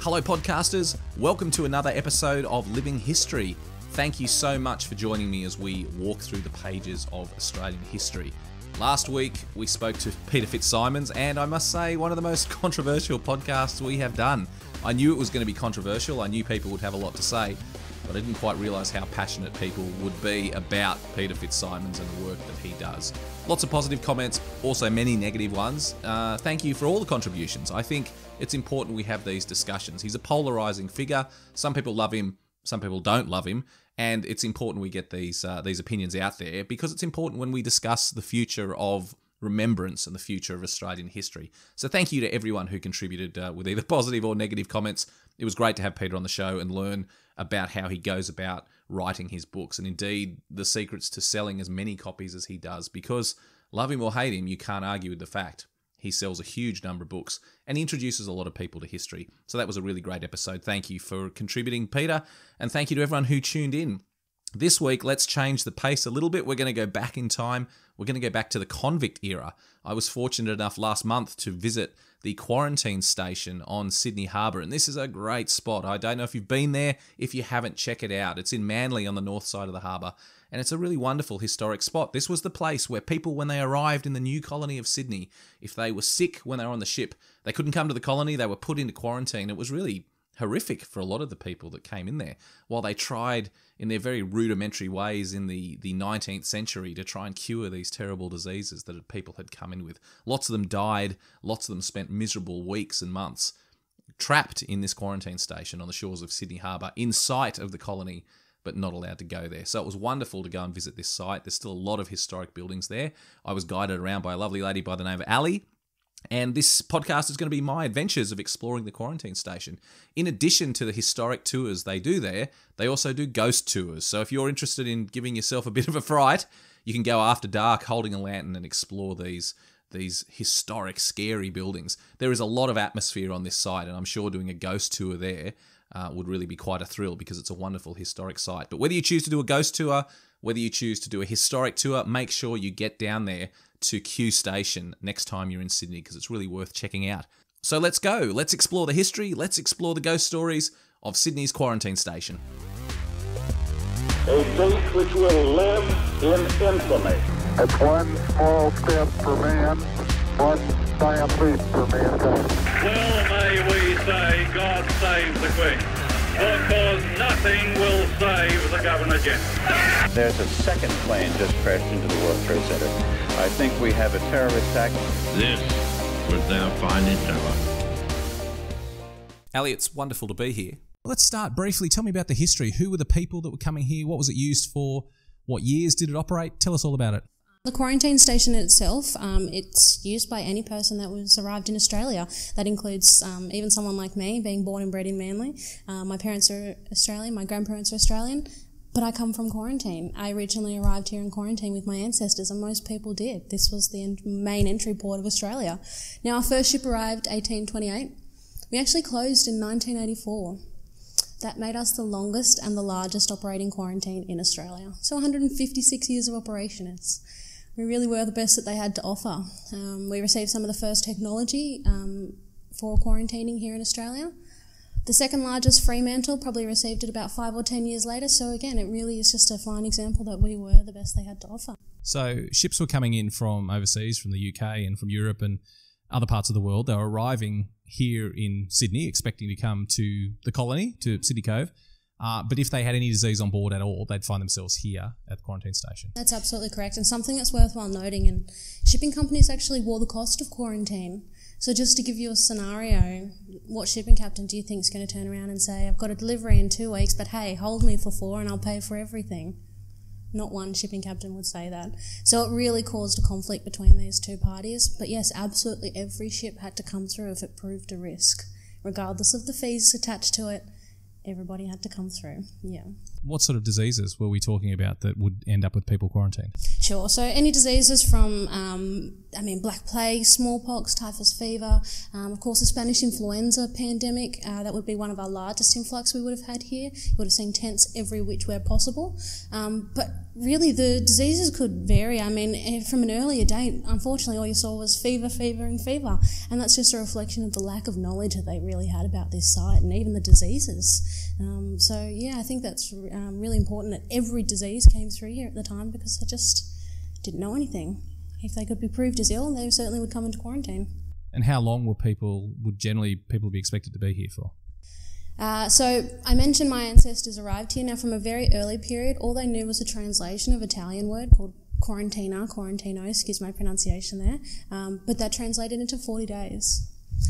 Hello podcasters, welcome to another episode of Living History. Thank you so much for joining me as we walk through the pages of Australian history. Last week we spoke to Peter Fitzsimons, and I must say one of the most controversial podcasts we have done. I knew it was going to be controversial, I knew people would have a lot to say, but I didn't quite realise how passionate people would be about Peter Fitzsimons and the work that he does. Lots of positive comments, also many negative ones. Thank you for all the contributions. I think it's important we have these discussions. He's a polarising figure. Some people love him, some people don't love him, and it's important we get these opinions out there because it's important when we discuss the future of remembrance and the future of Australian history. So thank you to everyone who contributed with either positive or negative comments. It was great to have Peter on the show and learn about how he goes about writing his books and indeed the secrets to selling as many copies as he does, because love him or hate him, you can't argue with the fact he sells a huge number of books and he introduces a lot of people to history. So that was a really great episode. Thank you for contributing, Peter, and thank you to everyone who tuned in. This week, let's change the pace a little bit. We're going to go back in time. We're going to go back to the convict era. I was fortunate enough last month to visit the quarantine station on Sydney Harbour, and this is a great spot. I don't know if you've been there. If you haven't, check it out. It's in Manly on the north side of the harbour, and it's a really wonderful historic spot. This was the place where people, when they arrived in the new colony of Sydney, if they were sick when they were on the ship, they couldn't come to the colony, they were put into quarantine. It was really horrific for a lot of the people that came in there, while they tried in their very rudimentary ways in the 19th century to try and cure these terrible diseases that people had come in with. Lots of them died, lots of them spent miserable weeks and months trapped in this quarantine station on the shores of Sydney Harbour, in sight of the colony, but not allowed to go there. So it was wonderful to go and visit this site. There's still a lot of historic buildings there. I was guided around by a lovely lady by the name of Ali, and this podcast is going to be my adventures of exploring the quarantine station. In addition to the historic tours they do there, they also do ghost tours. So if you're interested in giving yourself a bit of a fright, you can go after dark holding a lantern and explore these historic, scary buildings. There is a lot of atmosphere on this site, and I'm sure doing a ghost tour there would really be quite a thrill because it's a wonderful historic site. But whether you choose to do a ghost tour, whether you choose to do a historic tour, make sure you get down there to Q Station next time you're in Sydney, because it's really worth checking out. So let's go. Let's explore the history. Let's explore the ghost stories of Sydney's quarantine station. A date which will live in infamy. It's one small step for man, one giant leap for mankind. Well, may we say, God save the Queen, because nothing will save the Governor-General. There's a second plane just crashed into the World Trade Center. I think we have a terrorist attack. This was their finest hour. Ali, it's wonderful to be here. Let's start briefly. Tell me about the history. Who were the people that were coming here? What was it used for? What years did it operate? Tell us all about it. The quarantine station itself, it's used by any person that was arrived in Australia. That includes even someone like me, being born and bred in Manly. My parents are Australian, my grandparents are Australian, but I come from quarantine. I originally arrived here in quarantine with my ancestors, and most people did. This was the main entry port of Australia. Now, our first ship arrived 1828. We actually closed in 1984. That made us the longest and the largest operating quarantine in Australia. So 156 years of operation. We really were the best that they had to offer. We received some of the first technology for quarantining here in Australia. The second largest, Fremantle, probably received it about 5 or 10 years later. So again, it really is just a fine example that we were the best they had to offer. So ships were coming in from overseas, from the UK and from Europe and other parts of the world. They were arriving here in Sydney, expecting to come to the colony, to Sydney Cove. But if they had any disease on board at all, they'd find themselves here at the quarantine station. That's absolutely correct. And something that's worthwhile noting, and shipping companies actually wore the cost of quarantine. So just to give you a scenario, what shipping captain do you think is going to turn around and say, I've got a delivery in 2 weeks, but hey, hold me for 4 and I'll pay for everything? Not one shipping captain would say that. So it really caused a conflict between these two parties. But yes, absolutely every ship had to come through if it proved a risk. Regardless of the fees attached to it, everybody had to come through, yeah. What sort of diseases were we talking about that would end up with people quarantined? sure. So any diseases from, Black Plague, smallpox, typhus fever, of course the Spanish influenza pandemic, that would be one of our largest influx we would have had here. You would have seen tents every which way possible. But really the diseases could vary. From an earlier date, unfortunately all you saw was fever, and fever. And that's just a reflection of the lack of knowledge that they really had about this site and even the diseases. I think that's really important that every disease came through here at the time because they just didn't know anything. If they could be proved as ill, they certainly would come into quarantine. And how long would people be expected to be here for? So I mentioned my ancestors arrived here. Now, from a very early period, all they knew was a translation of Italian word called quarantino, excuse my pronunciation there, but that translated into 40 days.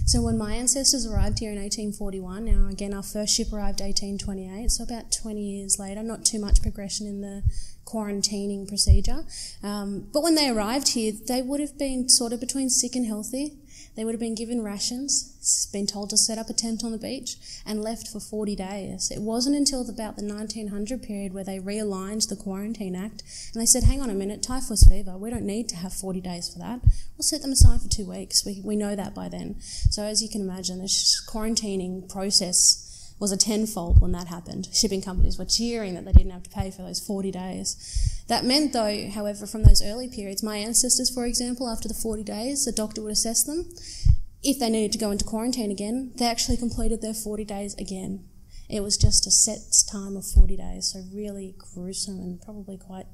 So when my ancestors arrived here in 1841, now again our first ship arrived 1828, so about 20 years later, not too much progression in the quarantining procedure. But when they arrived here, they would have been sort of between sick and healthy. They would have been given rations, been told to set up a tent on the beach, and left for 40 days. It wasn't until about the 1900 period where they realigned the Quarantine Act, and they said, hang on a minute, typhus fever, we don't need to have 40 days for that. We'll set them aside for 2 weeks. We know that by then. So as you can imagine, the quarantining process was a tenfold when that happened. Shipping companies were cheering that they didn't have to pay for those 40 days. That meant, though, however, from those early periods, my ancestors, for example, after the 40 days, the doctor would assess them. If they needed to go into quarantine again, they actually completed their 40 days again. It was just a set time of 40 days, so really gruesome and probably quite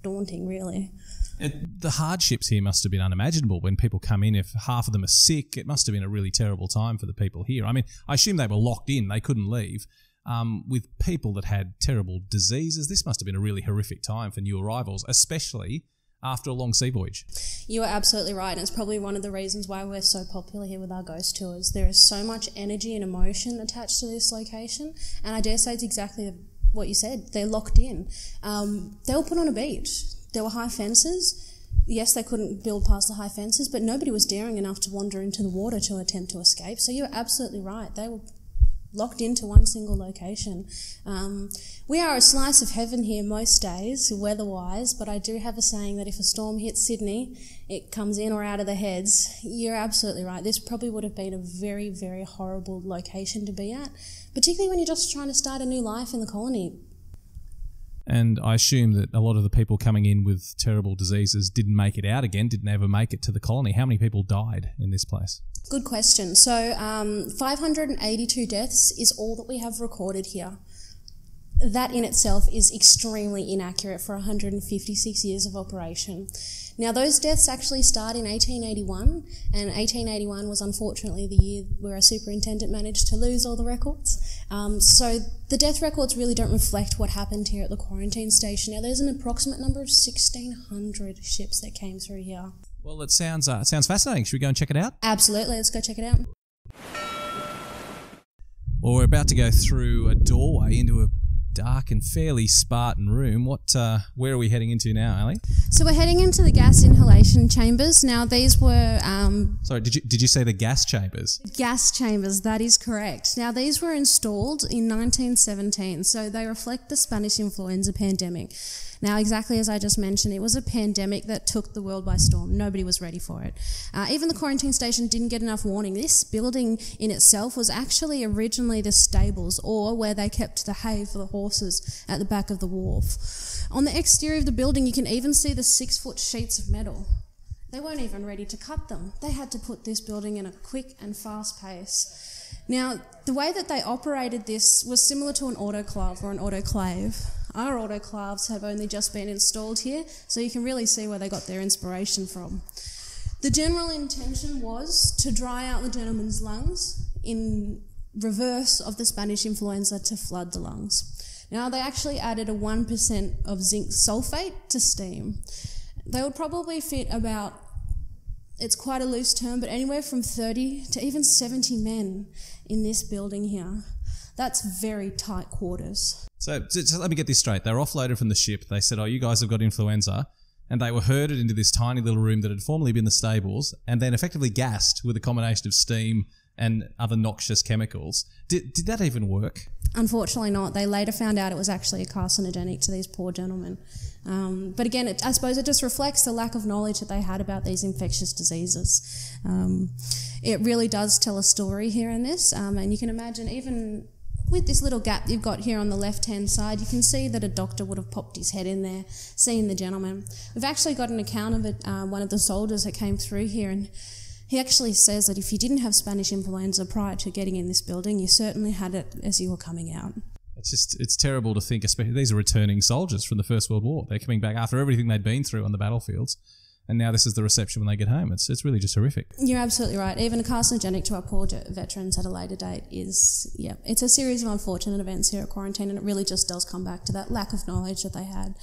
daunting, really. The hardships here must have been unimaginable when people come in. If half of them are sick, it must have been a really terrible time for the people here. I assume they were locked in, they couldn't leave. With people that had terrible diseases, this must have been a really horrific time for new arrivals, especially after a long sea voyage. You are absolutely right, and it's probably one of the reasons why we're so popular here with our ghost tours. There is so much energy and emotion attached to this location, and I dare say it's exactly what you said. They're locked in. They were put on a beach. There were high fences. Yes, they couldn't build past the high fences, but nobody was daring enough to wander into the water to attempt to escape. So you're absolutely right. They were locked into one single location. We are a slice of heaven here most days, weather-wise, but I do have a saying that if a storm hits Sydney, it comes in or out of the heads. You're absolutely right. This probably would have been a very, very horrible location to be at, particularly when you're just trying to start a new life in the colony. And I assume that a lot of the people coming in with terrible diseases didn't make it out again, didn't ever make it to the colony. How many people died in this place? Good question. So 582 deaths is all that we have recorded here. That in itself is extremely inaccurate for 156 years of operation. Now, those deaths actually start in 1881, and 1881 was unfortunately the year where our superintendent managed to lose all the records. So the death records really don't reflect what happened here at the quarantine station. Now, there's an approximate number of 1,600 ships that came through here. Well, it sounds fascinating. Should we go and check it out? Absolutely, let's go check it out. Well, we're about to go through a doorway into a dark and fairly Spartan room. Where are we heading into now, Ali? So we're heading into the gas inhalation chambers. Now these were... Sorry, did you say the gas chambers? Gas chambers, that is correct. Now these were installed in 1917, so they reflect the Spanish influenza pandemic. Now, exactly as I just mentioned, it was a pandemic that took the world by storm. Nobody was ready for it. Even the quarantine station didn't get enough warning. This building in itself was actually originally the stables, or where they kept the hay for the horses at the back of the wharf. On the exterior of the building, you can even see the 6-foot sheets of metal. They weren't even ready to cut them. They had to put this building in a quick and fast pace. Now, the way that they operated this was similar to an autoclave or an autoclave. Our autoclaves have only just been installed here, so you can really see where they got their inspiration from. The general intention was to dry out the gentleman's lungs in reverse of the Spanish influenza to flood the lungs. Now, they actually added a 1% of zinc sulfate to steam. They would probably fit about, it's quite a loose term, but anywhere from 30 to even 70 men in this building here. That's very tight quarters. So let me get this straight. They were offloaded from the ship. They said, you guys have got influenza. And they were herded into this tiny little room that had formerly been the stables and then effectively gassed with a combination of steam and other noxious chemicals. Did that even work? Unfortunately not. They later found out it was actually carcinogenic to these poor gentlemen. But again, I suppose it just reflects the lack of knowledge that they had about these infectious diseases. It really does tell a story here in this, and you can imagine even with this little gap you've got here on the left-hand side, you can see that a doctor would have popped his head in there, seen the gentleman. We've actually got an account of it, one of the soldiers that came through here, and he actually says that if you didn't have Spanish influenza prior to getting in this building, you certainly had it as you were coming out. It's terrible to think, especially these are returning soldiers from the First World War. They're coming back after everything they'd been through on the battlefields, and now this is the reception when they get home. It's really just horrific. You're absolutely right. Even a carcinogenic to our poor veterans at a later date is, it's a series of unfortunate events here at quarantine, and it really just does come back to that lack of knowledge that they had.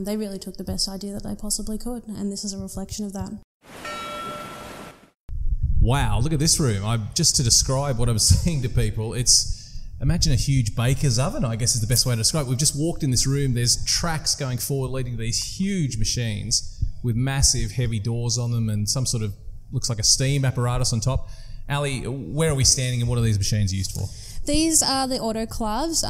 They really took the best idea that they possibly could, and this is a reflection of that. Wow, look at this room. Just to describe what I'm saying to people, imagine a huge baker's oven, I guess is the best way to describe it. We've just walked in this room. There's tracks going forward leading to these huge machines with massive heavy doors on them and some sort of, looks like a steam apparatus on top. Ali, where are we standing and what are these machines used for? These are the autoclaves.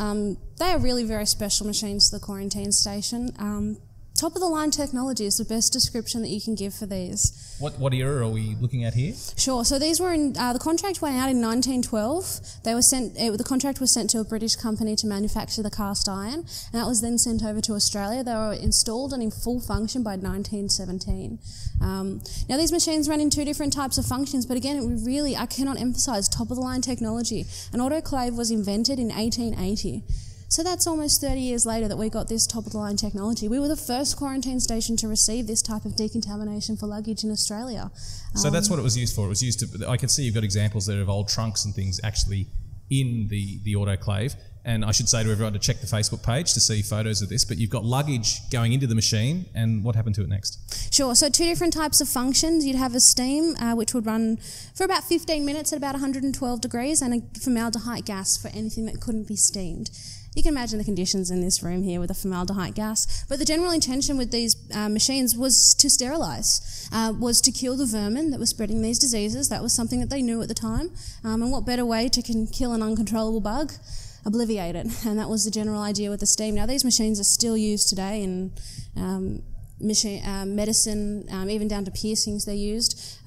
They are really very special machines to the quarantine station. Top-of-the-line technology is the best description that you can give for these. What era are we looking at here? Sure. So these were in the contract went out in 1912. They were sent. The contract was sent to a British company to manufacture the cast iron, and that was then sent over to Australia. They were installed and in full function by 1917. Now these machines run in two different types of functions, but again, I cannot emphasise top-of-the-line technology. An autoclave was invented in 1880. So that's almost 30 years later that we got this top-of-the-line technology. We were the first quarantine station to receive this type of decontamination for luggage in Australia. So that's what it was used for. It was used to, I can see you've got examples there of old trunks and things actually in the autoclave. And I should say to everyone to check the Facebook page to see photos of this, but you've got luggage going into the machine, and what happened to it next? Sure, so two different types of functions. You'd have a steam, which would run for about 15 minutes at about 112 degrees, and a formaldehyde gas for anything that couldn't be steamed. You can imagine the conditions in this room here with the formaldehyde gas. But the general intention with these machines was to sterilise, was to kill the vermin that were spreading these diseases. That was something that they knew at the time. And what better way to kill an uncontrollable bug? Obliviate it. And that was the general idea with the steam. Now, these machines are still used today in medicine, even down to piercings they're used.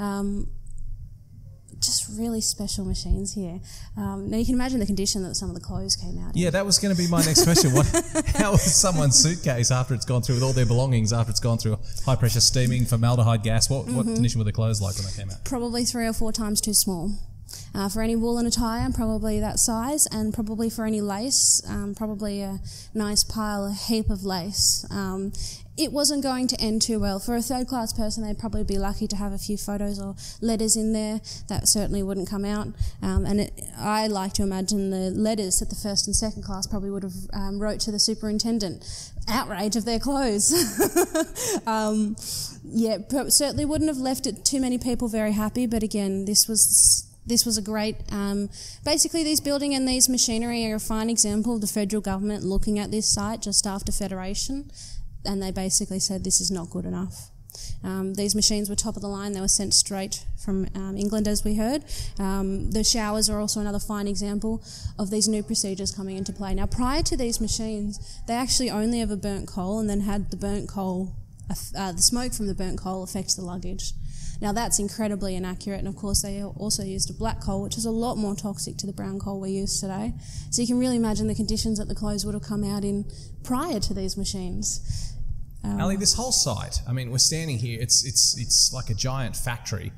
Just really special machines here. Now you can imagine the condition that some of the clothes came out in. Yeah, that was going to be my next question. How was someone's suitcase after it's gone through with all their belongings, after it's gone through high pressure steaming, formaldehyde gas? What condition were the clothes like when they came out? Probably 3 or 4 times too small. For any woolen attire, probably that size, and probably for any lace, probably a nice heap of lace. It wasn't going to end too well. For a third-class person, they'd probably be lucky to have a few photos or letters in there. That certainly wouldn't come out. I like to imagine the letters that the first and second class probably would have wrote to the superintendent. Outrage of their clothes. Certainly wouldn't have left too many people very happy, but again, this was a great... basically, these building and these machinery are a fine example of the federal government looking at this site just after Federation, and they basically said this is not good enough. These machines were top of the line. They were sent straight from England, as we heard. The showers are also another fine example of these new procedures coming into play. Now, prior to these machines, they actually only ever burnt coal and then had the burnt coal, the smoke from the burnt coal affect the luggage. Now that's incredibly inaccurate, and of course they also used a black coal, which is a lot more toxic to the brown coal we use today. So you can really imagine the conditions that the clothes would have come out in prior to these machines. Ali, this whole site, I mean, we're standing here, it's like a giant factory,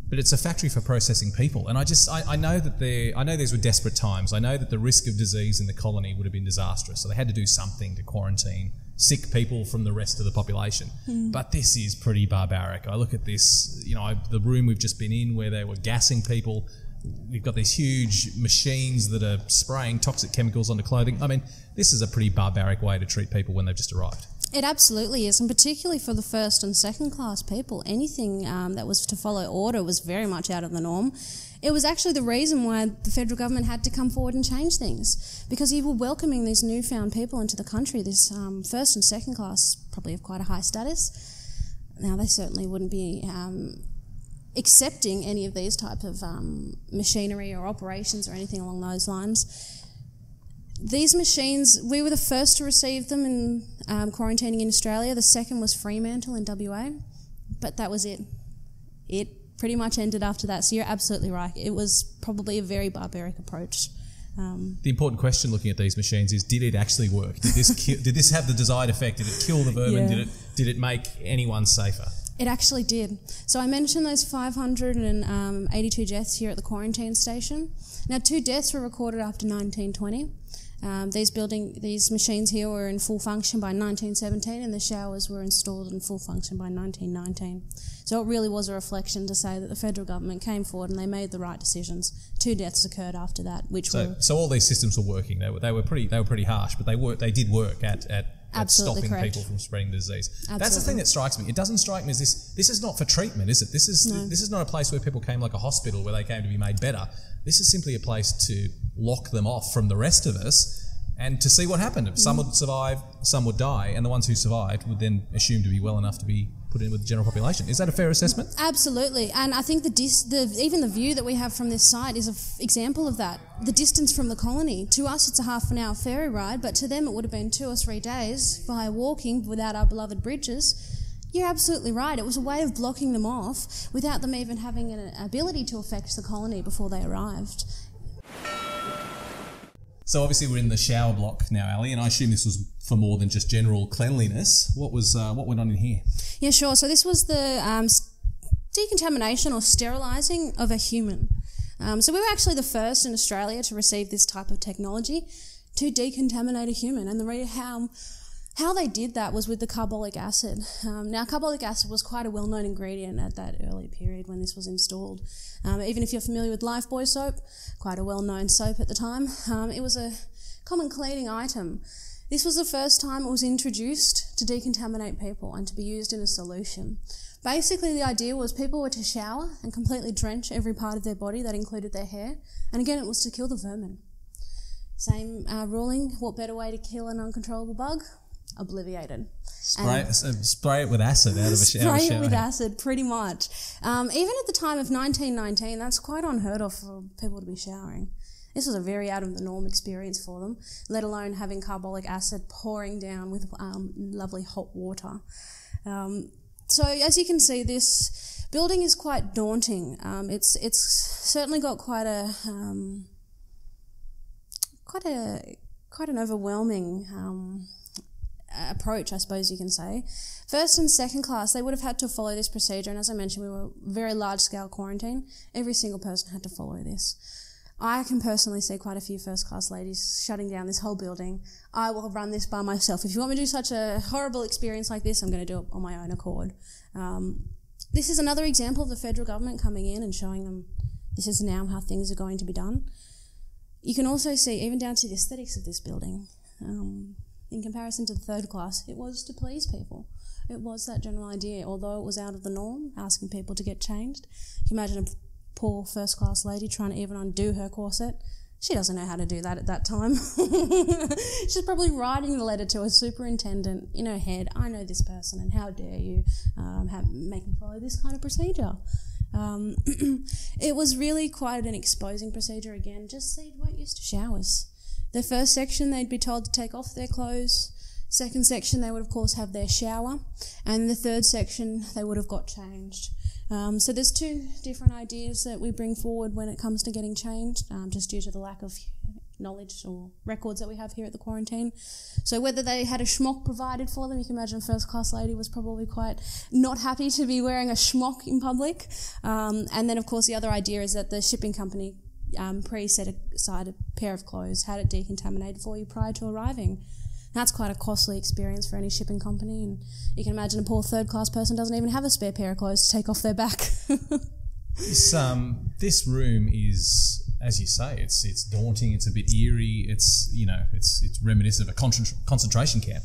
but it's a factory for processing people. And I know that these were desperate times. I know that the risk of disease in the colony would have been disastrous, so they had to do something to quarantine sick people from the rest of the population. But this is pretty barbaric. I look at this, the room we've just been in where they were gassing people. We've got these huge machines that are spraying toxic chemicals onto clothing. I mean, this is a pretty barbaric way to treat people when they've just arrived. It absolutely is, and particularly for the first and second class people, anything that was to follow order was very much out of the norm. It was actually the reason why the federal government had to come forward and change things, because you were welcoming these newfound people into the country, this first and second class, probably of quite a high status. Now, they certainly wouldn't be accepting any of these type of machinery or operations or anything along those lines. These machines, we were the first to receive them in quarantining in Australia. The second was Fremantle in WA, but that was it. It pretty much ended after that. So you're absolutely right. It was probably a very barbaric approach. The important question looking at these machines is, did it actually work? Did this have the desired effect? Did it kill the vermin? Yeah. Did it make anyone safer? It actually did. So I mentioned those 582 deaths here at the quarantine station. Now, 2 deaths were recorded after 1920. These machines here were in full function by 1917, and the showers were installed in full function by 1919. So it really was a reflection to say that the federal government came forward and they made the right decisions. 2 deaths occurred after that, so all these systems were working. They were pretty harsh, but they did work at stopping correct. people from spreading the disease. Absolutely. That's the thing that strikes me. It doesn't strike me as this is not for treatment, is it? This is not a place where people came like a hospital where they came to be made better. This is simply a place to lock them off from the rest of us and to see what happened. Some would survive, some would die, and the ones who survived would then assume to be well enough to be put in with the general population. Is that a fair assessment? Absolutely, and I think even the view that we have from this site is an example of that. The distance from the colony, to us it's a half an hour ferry ride, but to them it would have been 2 or 3 days via walking without our beloved bridges. You're absolutely right. It was a way of blocking them off without them even having an ability to affect the colony before they arrived. So obviously we're in the shower block now, Ali, and I assume this was for more than just general cleanliness. What went on in here? Yeah, sure. So this was the decontamination or sterilising of a human. So we were actually the first in Australia to receive this type of technology to decontaminate a human, and how they did that was with the carbolic acid. Now, carbolic acid was quite a well-known ingredient at that early period when this was installed. Even if you're familiar with Lifebuoy soap, quite a well-known soap at the time, it was a common cleaning item. This was the first time it was introduced to decontaminate people and to be used in a solution. Basically, the idea was people were to shower and completely drench every part of their body, that included their hair, and again, it was to kill the vermin. Same ruling, what better way to kill an uncontrollable bug? Obliviated. Spray it with acid out of a shower. Spray it with acid, pretty much. Even at the time of 1919, that's quite unheard of for people to be showering. This was a very out of the norm experience for them, let alone having carbolic acid pouring down with lovely hot water. So as you can see, this building is quite daunting. It's certainly got quite an overwhelming approach, I suppose you can say. First and second class, they would have had to follow this procedure, and as I mentioned, we were very large-scale quarantine. Every single person had to follow this. I can personally see quite a few first-class ladies shutting down this whole building. I will run this by myself. If you want me to do such a horrible experience like this, I'm going to do it on my own accord. This is another example of the federal government coming in and showing them this is now how things are going to be done. You can also see, even down to the aesthetics of this building, in comparison to the third class, it was to please people. It was that general idea, although it was out of the norm, asking people to get changed. You can imagine a poor first-class lady trying to even undo her corset. She doesn't know how to do that at that time. She's probably writing the letter to a superintendent in her head, I know this person, and how dare you make me follow this kind of procedure. It was really quite an exposing procedure again, just they weren't used to showers. The first section, they'd be told to take off their clothes. Second section, they would, of course, have their shower. And the third section, they would have got changed. So there's 2 different ideas that we bring forward when it comes to getting changed, just due to the lack of knowledge or records that we have here at the quarantine. So whether they had a schmock provided for them, you can imagine a first-class lady was probably quite not happy to be wearing a schmock in public. And then, of course, the other idea is that the shipping company set aside a pair of clothes, had it decontaminated for you prior to arriving. That's quite a costly experience for any shipping company, and you can imagine a poor third-class person doesn't even have a spare pair of clothes to take off their back. This room is, as you say, it's daunting. It's a bit eerie. It's reminiscent of a concentration camp.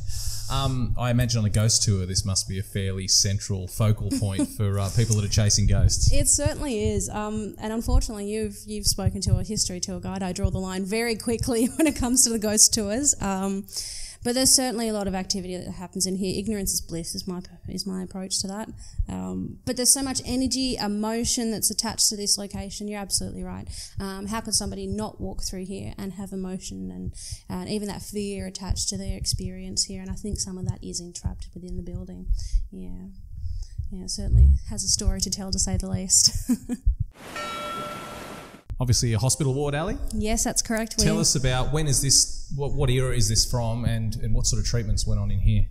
I imagine on a ghost tour, this must be a fairly central focal point for people that are chasing ghosts. It certainly is, and unfortunately, you've spoken to a history tour guide. I draw the line very quickly when it comes to the ghost tours. But there's certainly a lot of activity that happens in here. Ignorance is bliss is my approach to that. But there's so much energy, emotion that's attached to this location. You're absolutely right. How could somebody not walk through here and have emotion and even that fear attached to their experience here? And I think some of that is entrapped within the building. Yeah, it certainly has a story to tell, to say the least. Obviously a hospital ward, Ali? Yes, that's correct. Tell us about when is this, what era is this from, and what sort of treatments went on in here?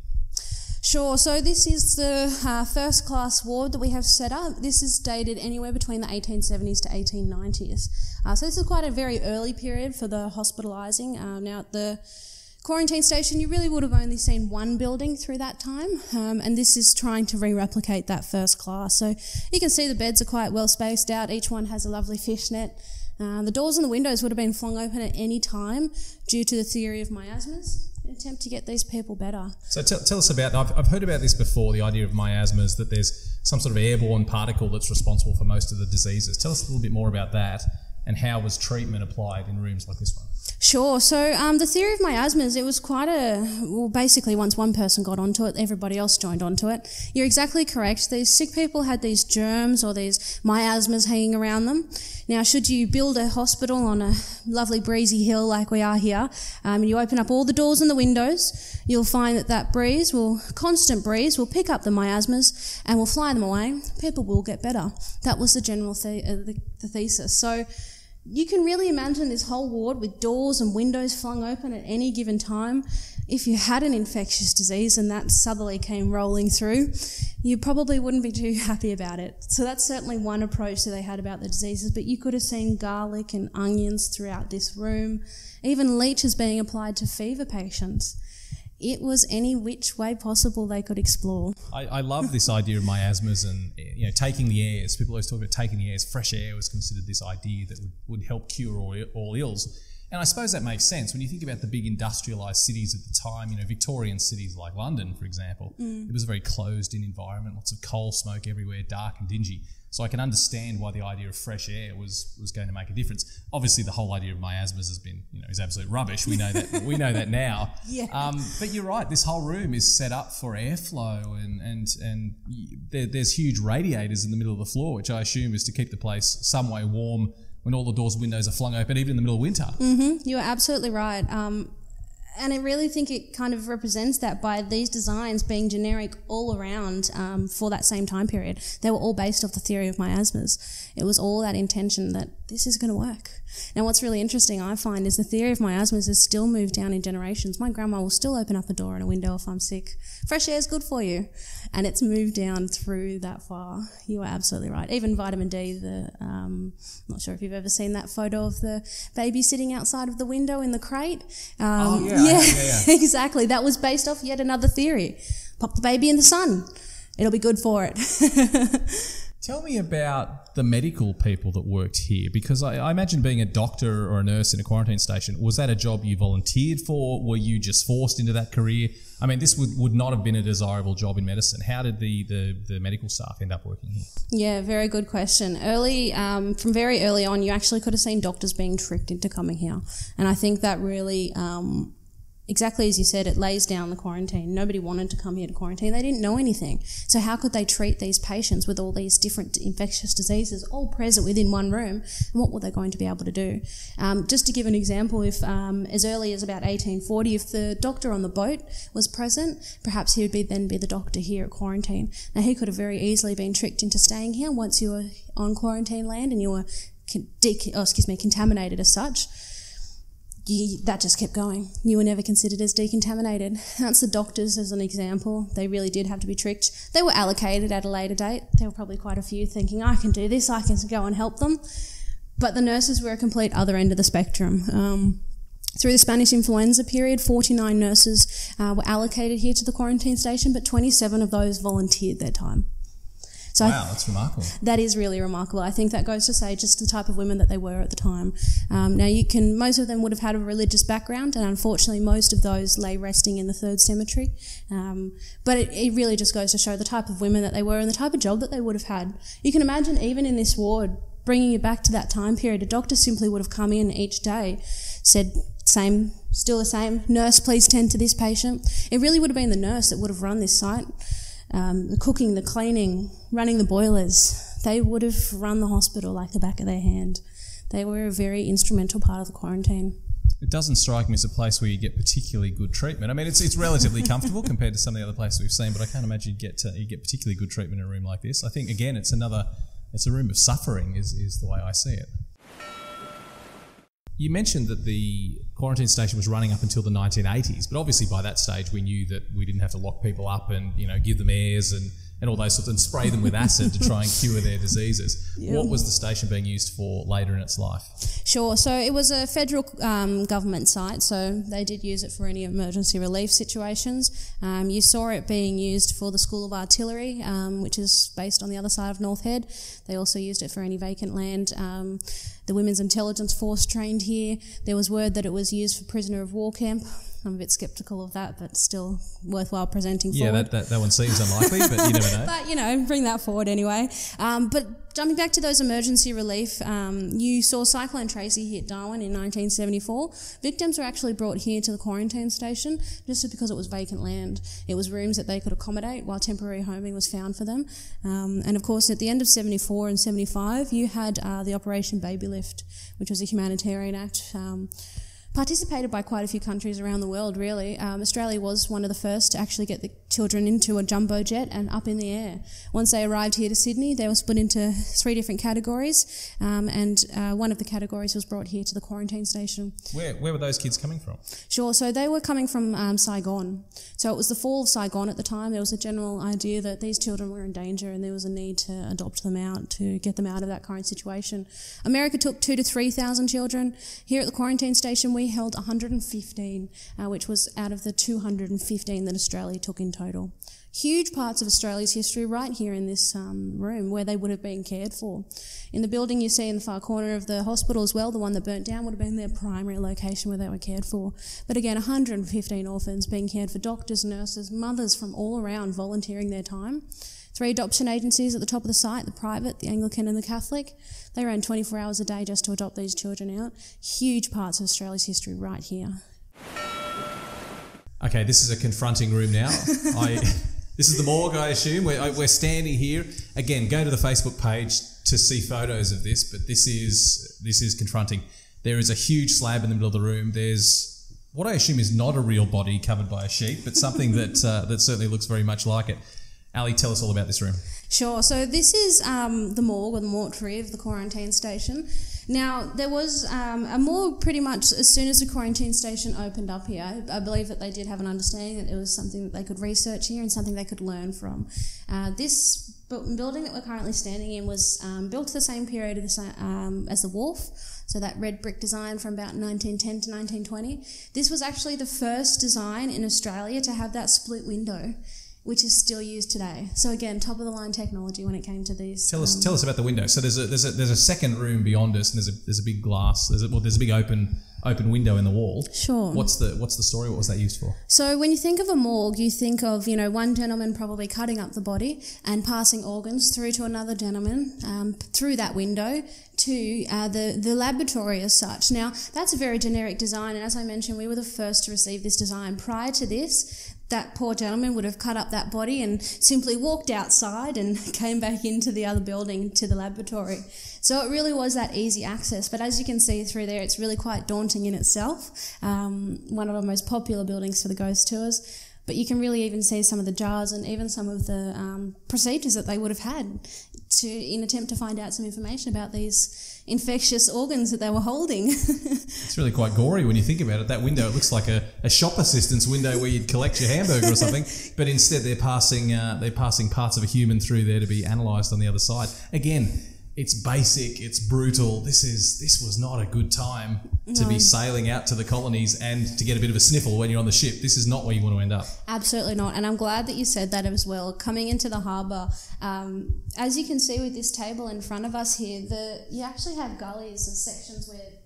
Sure, so this is the first class ward that we have set up. This is dated anywhere between the 1870s to 1890s. So this is quite a very early period for the hospitalising. Now at the quarantine station, you really would have only seen one building through that time, and this is trying to re-replicate that first class. So you can see the beds are quite well spaced out. Each one has a lovely fishnet. The doors and the windows would have been flung open at any time due to the theory of miasmas, an attempt to get these people better. So tell us about, I've heard about this before, the idea of miasmas, that there's some sort of airborne particle that's responsible for most of the diseases. Tell us a little bit more about that, and how was treatment applied in rooms like this one? Sure. So the theory of miasmas, it was quite basically once one person got onto it, everybody else joined onto it. You're exactly correct. These sick people had these germs or these miasmas hanging around them. Now, should you build a hospital on a lovely breezy hill like we are here, and you open up all the doors and the windows, you'll find that constant breeze will pick up the miasmas and will fly them away. People will get better. That was the general the thesis. So you can really imagine this whole ward with doors and windows flung open at any given time. If you had an infectious disease and that southerly came rolling through, you probably wouldn't be too happy about it. So that's certainly one approach that they had about the diseases, but you could have seen garlic and onions throughout this room, even leeches being applied to fever patients. It was any which way possible they could explore. I love this idea of miasmas and taking the airs. People always talk about taking the airs. Fresh air was considered this idea that would help cure all ills. And I suppose that makes sense when you think about the big industrialised cities at the time, Victorian cities like London, for example. It was a very closed-in environment, lots of coal smoke everywhere, dark and dingy. So I can understand why the idea of fresh air was going to make a difference. Obviously, the whole idea of miasmas has been, is absolute rubbish. We know that. We know that now. Yeah. But you're right. This whole room is set up for airflow, and there's huge radiators in the middle of the floor, which I assume is to keep the place some way warm when all the doors and windows are flung open, even in the middle of winter. You're absolutely right. And I really think it kind of represents that by these designs being generic all around for that same time period. They were all based off the theory of miasmas. It was all that intention that this is going to work. Now, what's really interesting, I find, is the theory of miasmas has still moved down in generations. My grandma will still open up a door and a window if I'm sick. Fresh air is good for you. And it's moved down through that far. You are absolutely right. Even vitamin D, not sure if you've ever seen that photo of the baby sitting outside of the window in the crate. Yeah, exactly. That was based off yet another theory. Pop the baby in the sun. It'll be good for it. Tell me about the medical people that worked here, because I imagine being a doctor or a nurse in a quarantine station, was that a job you volunteered for? Were you just forced into that career? I mean, this would not have been a desirable job in medicine. How did the medical staff end up working here? Yeah, very good question. From very early on, you actually could have seen doctors being tricked into coming here. And I think that really, exactly as you said, it lays down the quarantine. Nobody wanted to come here to quarantine. They didn't know anything. So how could they treat these patients with all these different infectious diseases all present within one room? And what were they going to be able to do? Just to give an example, if as early as about 1840, if the doctor on the boat was present, perhaps he would then be the doctor here at quarantine. Now, he could have very easily been tricked into staying here once you were on quarantine land and you were contaminated as such. That just kept going. You were never considered as decontaminated. That's the doctors as an example. They really did have to be tricked. They were allocated at a later date. There were probably quite a few thinking, I can do this, I can go and help them. But the nurses were a complete other end of the spectrum. Through the Spanish influenza period, 49 nurses were allocated here to the quarantine station, but 27 of those volunteered their time. So wow, that's remarkable. That is really remarkable. I think that goes to say just the type of women that they were at the time. Now, most of them would have had a religious background, and unfortunately most of those lay resting in the third cemetery. But it really just goes to show the type of women that they were and the type of job that they would have had. You can imagine even in this ward, bringing it back to that time period, a doctor simply would have come in each day, said same Still the same. Nurse, please tend to this patient. It really would have been the nurse that would have run this site. The cooking, the cleaning, running the boilers. They would have run the hospital like the back of their hand. They were a very instrumental part of the quarantine. It doesn't strike me as a place where you get particularly good treatment. I mean, it's relatively comfortable compared to some of the other places we've seen, but I can't imagine you get particularly good treatment in a room like this. I think, again, it's a room of suffering is the way I see it. You mentioned that the quarantine station was running up until the 1980s, but obviously by that stage we knew that we didn't have to lock people up and, give them airs and all those sorts, and spray them with acid to try and cure their diseases. Yep. What was the station being used for later in its life? Sure, so it was a federal government site, so they did use it for any emergency relief situations. You saw it being used for the School of Artillery, which is based on the other side of North Head. They also used it for any vacant land. The Women's Intelligence Force trained here. There was word that it was used for prisoner of war camp. I'm a bit sceptical of that, but still worthwhile presenting forward. Yeah, that one seems unlikely, but you never know. But, bring that forward anyway. But jumping back to those emergency relief, you saw Cyclone Tracy hit Darwin in 1974. Victims were actually brought here to the quarantine station just because it was vacant land. It was rooms that they could accommodate while temporary homing was found for them. And, of course, at the end of 74 and 75, you had the Operation Baby Lift, which was a humanitarian act participated by quite a few countries around the world, really. Australia was one of the first to actually get the children into a jumbo jet and up in the air. Once they arrived here to Sydney, they were split into 3 different categories, and one of the categories was brought here to the quarantine station. Where were those kids coming from? Sure, so they were coming from Saigon. So it was the fall of Saigon at the time. There was a general idea that these children were in danger and there was a need to adopt them out, to get them out of that current situation. America took 2,000 to 3,000 children. Here at the quarantine station, we held 115, which was out of the 215 that Australia took in total. Huge parts of Australia's history right here in this room where they would have been cared for. In the building you see in the far corner of the hospital as well, the one that burnt down, would have been their primary location where they were cared for. But again, 115 orphans being cared for, doctors, nurses, mothers from all around volunteering their time. 3 adoption agencies at the top of the site, the private, the Anglican and the Catholic. They ran 24 hours a day just to adopt these children out. Huge parts of Australia's history right here. Okay, this is a confronting room now. This is the morgue, I assume. We're standing here. Again, go to the Facebook page to see photos of this, but this is confronting. There is a huge slab in the middle of the room. There's what I assume is not a real body covered by a sheet, but something that certainly looks very much like it. Ali, tell us all about this room. Sure. So this is the morgue, or the mortuary of the quarantine station. Now, there was a morgue pretty much as soon as the quarantine station opened up here. I believe that they did have an understanding that it was something that they could research here and something they could learn from. This building that we're currently standing in was built to the same period as the wharf, so that red brick design from about 1910 to 1920. This was actually the first design in Australia to have that split window, which is still used today. So again, top of the line technology when it came to these. Tell us about the window. So there's a second room beyond us, and there's a big glass. There's a big open window in the wall. Sure. What's the story? What was that used for? So when you think of a morgue, you think of one gentleman probably cutting up the body and passing organs through to another gentleman through that window to the laboratory as such. Now that's a very generic design, and as I mentioned, we were the first to receive this design. Prior to this, that poor gentleman would have cut up that body and simply walked outside and came back into the other building to the laboratory. So it really was that easy access. But as you can see through there, it's really quite daunting in itself. One of our most popular buildings for the ghost tours. But you can really even see some of the jars and even some of the procedures that they would have had in attempt to find out some information about these infectious organs that they were holding. It's really quite gory when you think about it. That window, it looks like a shop assistant's window where you'd collect your hamburger or something, but instead they're passing parts of a human through there to be analysed on the other side. Again, it's basic, it's brutal. This was not a good time to be sailing out to the colonies and to get a bit of a sniffle when you're on the ship. This is not where you want to end up. Absolutely not. And I'm glad that you said that as well. Coming into the harbour, as you can see with this table in front of us here, you actually have gullies and sections where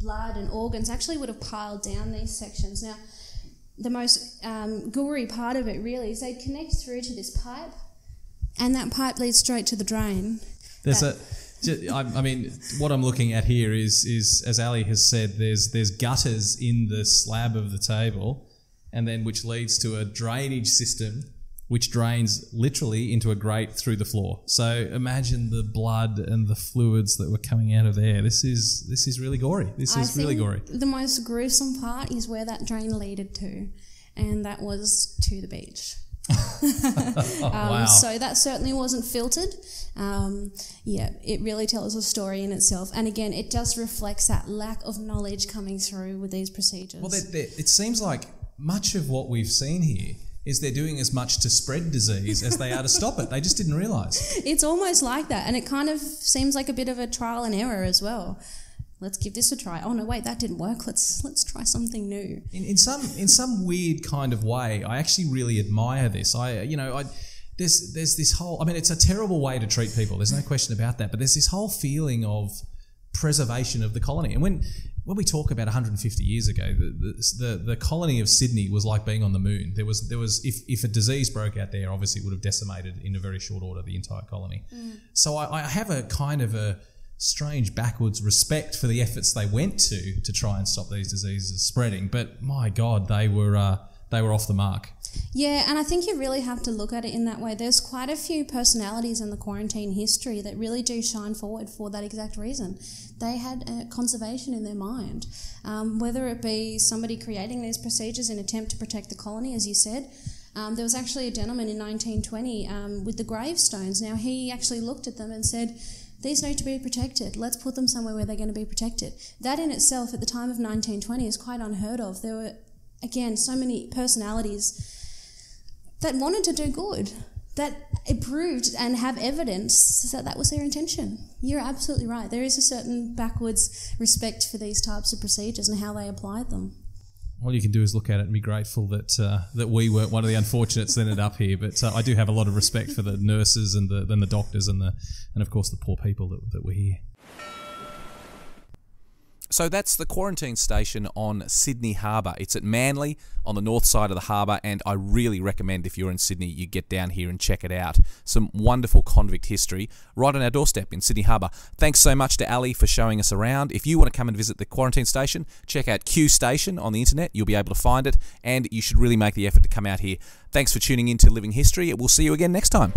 blood and organs actually would have piled down these sections. Now, the most gory part of it really is they'd connect through to this pipe, and that pipe leads straight to the drain. There's I mean, what I'm looking at here is as Ali has said, there's gutters in the slab of the table, and then which leads to a drainage system which drains literally into a grate through the floor. So imagine the blood and the fluids that were coming out of there. This is really gory. This is really gory. The most gruesome part is where that drain led to, and that was to the beach. Wow. So that certainly wasn't filtered. It really tells a story in itself. And again, it just reflects that lack of knowledge coming through with these procedures. Well, it seems like much of what we've seen here is they're doing as much to spread disease as they are to stop it. They just didn't realise. It's almost like that. And it kind of seems like a bit of a trial and error as well. Let's give this a try. Oh no, wait, that didn't work. Let's try something new. In some weird kind of way, I actually really admire this. There's this whole. I mean, it's a terrible way to treat people. There's no question about that. But there's this whole feeling of preservation of the colony. And when we talk about 150 years ago, the colony of Sydney was like being on the moon. There was if a disease broke out there, obviously it would have decimated in a very short order the entire colony. So I have a kind of a strange backwards respect for the efforts they went to try and stop these diseases spreading. But my God, they were off the mark. Yeah, and I think you really have to look at it in that way. There's quite a few personalities in the quarantine history that really do shine forward for that exact reason. They had conservation in their mind, whether it be somebody creating these procedures in attempt to protect the colony, as you said. There was actually a gentleman in 1920 with the gravestones. Now, he actually looked at them and said, these need to be protected. Let's put them somewhere where they're going to be protected. That in itself, at the time of 1920, is quite unheard of. There were, again, so many personalities that wanted to do good, that it proved and have evidence that that was their intention. You're absolutely right. There is a certain backwards respect for these types of procedures and how they applied them. All you can do is look at it and be grateful that we weren't one of the unfortunates that ended up here. But I do have a lot of respect for the nurses and the doctors and of course the poor people that were here. So that's the quarantine station on Sydney Harbour. It's at Manly on the north side of the harbour, and I really recommend if you're in Sydney you get down here and check it out. Some wonderful convict history right on our doorstep in Sydney Harbour. Thanks so much to Ali for showing us around. If you want to come and visit the quarantine station, check out Q Station on the internet. You'll be able to find it, and you should really make the effort to come out here. Thanks for tuning in to Living History. We'll see you again next time.